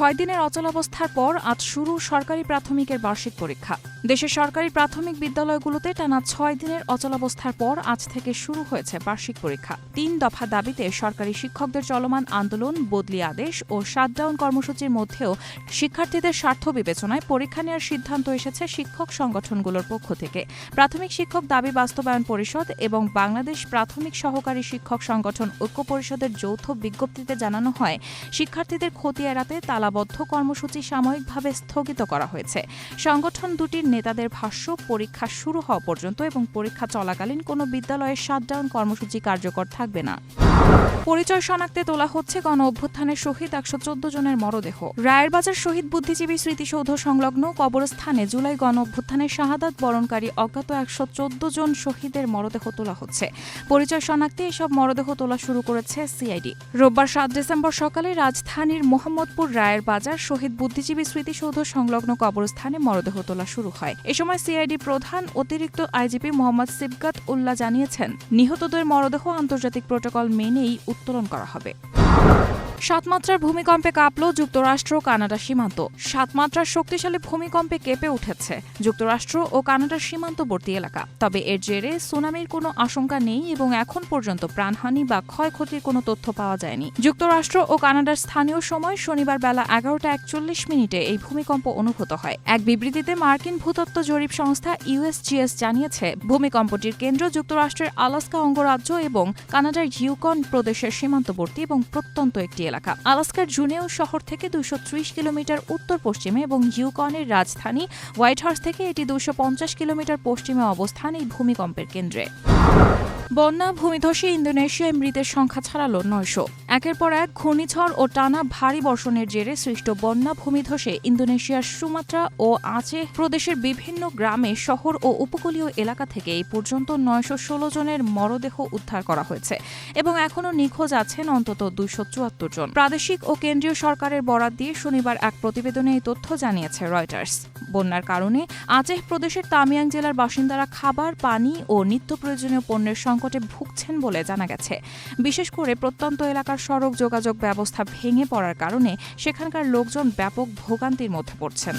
6 দিনের অচলাবস্থার পর আজ শুরু সরকারি প্রাথমিকের বার্ষিক পরীক্ষা। দেশের সরকারি প্রাথমিক বিদ্যালয়গুলোতে টানা 6 দিনের অচলাবস্থার পর আজ থেকে শুরু হয়েছে বার্ষিক পরীক্ষা। 3 দফা দাবিতে সরকারি শিক্ষকদের চলমান আন্দোলন, বদলি আদেশ ও শাটডাউন কর্মসূচির মধ্যেও শিক্ষার্থীদের স্বার্থ বিবেচনায় পরীক্ষা নেওয়ার সিদ্ধান্ত এসেছে শিক্ষক সংগঠনগুলোর পক্ষ থেকে। প্রাথমিক শিক্ষক দাবি বাস্তবায়ন পরিষদ এবং বাংলাদেশ প্রাথমিক সহকারী শিক্ষক সংগঠন ঐক্য পরিষদের যৌথ বিজ্ঞপ্তিতে জানানো হয়, শিক্ষার্থীদের ক্ষতি এড়াতে তালাবদ্ধ কর্মসূচি সাময়িকভাবে স্থগিত করা হয়েছে। সংগঠন দুটির নেতাদের ভাষ্য, পরীক্ষা শুরু হওয়া পর্যন্ত এবং পরীক্ষা চলাকালীন কোনো বিদ্যালয়ের শাটডাউন কর্মসূচি কার্যকর থাকবে না। পরিচয় শনাক্তে তোলা হচ্ছে গণ অভ্যুত্থানের শহীদ 114 জনের মরদেহ। রায়েরবাজার শহীদ বুদ্ধিজীবী স্মৃতিসৌধ সংলগ্ন কবরস্থানে জুলাই গণ অভ্যুত্থানের শাহাদাত বরণকারী অজ্ঞাত 114 জন শহীদের মরদেহ তোলা হচ্ছে। পরিচয় শনাক্তে এসব মরদেহ তোলা শুরু করেছে সিআইডি। রোববার 7 ডিসেম্বর সকালে রাজধানীর মোহাম্মদপুর রায়েরবাজার শহীদ বুদ্ধিজীবী স্মৃতিসৌধ সংলগ্ন কবরস্থানে মরদেহ তোলা শুরু হয়। এ সময় সিআইডি প্রধান অতিরিক্ত আইজিপি মোহাম্মদ সিবগাত উল্লাহ জানিয়েছেন, নিহতদের মরদেহ আন্তর্জাতিক প্রোটোকল মেনেই উত্তোলন করা হবে। 7 মাত্রার ভূমিকম্পে কাঁপল যুক্তরাষ্ট্র কানাডা সীমান্ত। 7 মাত্রার শক্তিশালী ভূমিকম্পে কেঁপে উঠেছে যুক্তরাষ্ট্র ও কানাডার সীমান্তবর্তী এলাকা। তবে এর জেরে সুনামির কোনো আশঙ্কা নেই এবং এখন পর্যন্ত প্রাণহানি বা ক্ষয়ক্ষতির কোনো তথ্য পাওয়া যায়নি। যুক্তরাষ্ট্র ও কানাডার স্থানীয় সময় শনিবার বেলা 11:41 এই ভূমিকম্প অনুভূত হয়। এক বিবৃতিতে মার্কিন ভূতত্ত্ব জরিপ সংস্থা ইউএসজিএস জানিয়েছে, ভূমিকম্পটির কেন্দ্র যুক্তরাষ্ট্রের আলাস্কা অঙ্গরাজ্য এবং কানাডার ইউকন প্রদেশের সীমান্তবর্তী এবং প্রত্যন্ত একটি এলাকা। আলাস্কার জুনেও শহর থেকে 230 কিলোমিটার উত্তর পশ্চিমে এবং ইউকনের রাজধানী হোয়াইট হাউস থেকে এটি 250 কিলোমিটার পশ্চিমে অবস্থান এই ভূমিকম্পের কেন্দ্রে। বন্যা ভূমিধসে ইন্দোনেশিয়ায় মৃতের সংখ্যা ছাড়ালো 900। একের পর এক ঘূর্ণিঝড় ও টানা ভারী বর্ষণের জেরে সৃষ্ট বন্যা ভূমিধসে ইন্দোনেশিয়ার সুমাত্রা ও আচেহ প্রদেশের বিভিন্ন গ্রামে, শহর ও উপকূলীয় এলাকা থেকে এই পর্যন্ত 916 জনের মরদেহ উদ্ধার করা হয়েছে এবং এখনও নিখোঁজ আছেন অন্তত 274 জন। প্রাদেশিক ও কেন্দ্রীয় সরকারের বরাত দিয়ে শনিবার এক প্রতিবেদনে এই তথ্য জানিয়েছে রয়টার্স। বন্যার কারণে আচেহ প্রদেশের তামিয়াং জেলার বাসিন্দারা খাবার, পানি ও নিত্য প্রয়োজনীয় পণ্যের সংকটে ভুগছেন বলে জানা গেছে। বিশেষ করে প্রত্যন্ত এলাকার সড়ক যোগাযোগ ব্যবস্থা ভেঙে পড়ার কারণে সেখানকার লোকজন ব্যাপক ভোগান্তির মধ্যে পড়ছেন।